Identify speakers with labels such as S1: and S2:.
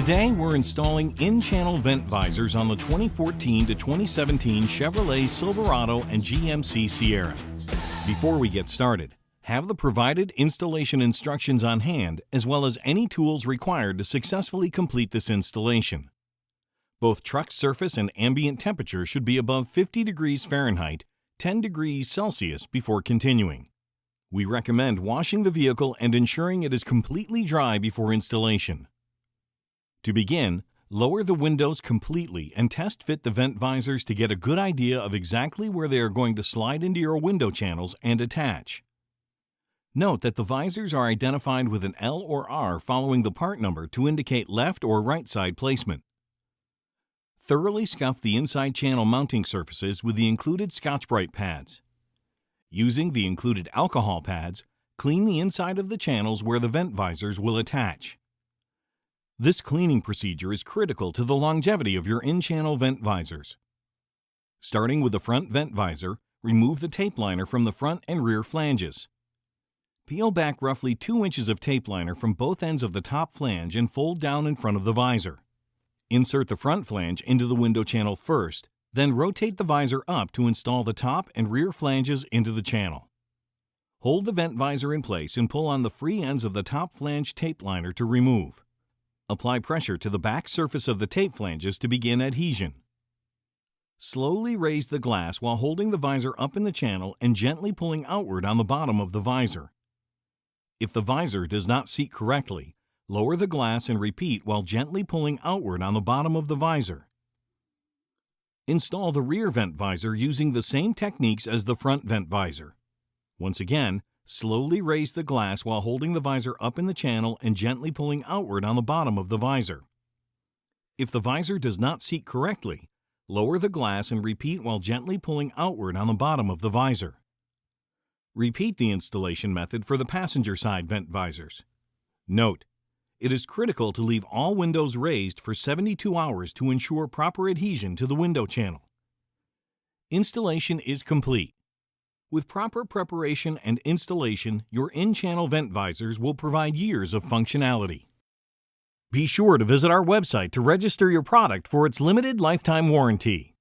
S1: Today, we're installing in-channel vent visors on the 2014 to 2017 Chevrolet Silverado and GMC Sierra. Before we get started, have the provided installation instructions on hand as well as any tools required to successfully complete this installation. Both truck surface and ambient temperature should be above 50 degrees Fahrenheit, 10 degrees Celsius before continuing. We recommend washing the vehicle and ensuring it is completely dry before installation. To begin, lower the windows completely and test fit the vent visors to get a good idea of exactly where they are going to slide into your window channels and attach. Note that the visors are identified with an L or R following the part number to indicate left or right side placement. Thoroughly scuff the inside channel mounting surfaces with the included Scotch-Brite pads. Using the included alcohol pads, clean the inside of the channels where the vent visors will attach. This cleaning procedure is critical to the longevity of your in-channel vent visors. Starting with the front vent visor, remove the tape liner from the front and rear flanges. Peel back roughly 2 inches of tape liner from both ends of the top flange and fold down in front of the visor. Insert the front flange into the window channel first, then rotate the visor up to install the top and rear flanges into the channel. Hold the vent visor in place and pull on the free ends of the top flange tape liner to remove. Apply pressure to the back surface of the tape flanges to begin adhesion. Slowly raise the glass while holding the visor up in the channel and gently pulling outward on the bottom of the visor. If the visor does not seat correctly, lower the glass and repeat while gently pulling outward on the bottom of the visor. Install the rear vent visor using the same techniques as the front vent visor. Once again, slowly raise the glass while holding the visor up in the channel and gently pulling outward on the bottom of the visor. If the visor does not seat correctly, lower the glass and repeat while gently pulling outward on the bottom of the visor. Repeat the installation method for the passenger side vent visors. Note: it is critical to leave all windows raised for 72 hours to ensure proper adhesion to the window channel. Installation is complete. With proper preparation and installation, your in-channel vent visors will provide years of functionality. Be sure to visit our website to register your product for its limited lifetime warranty.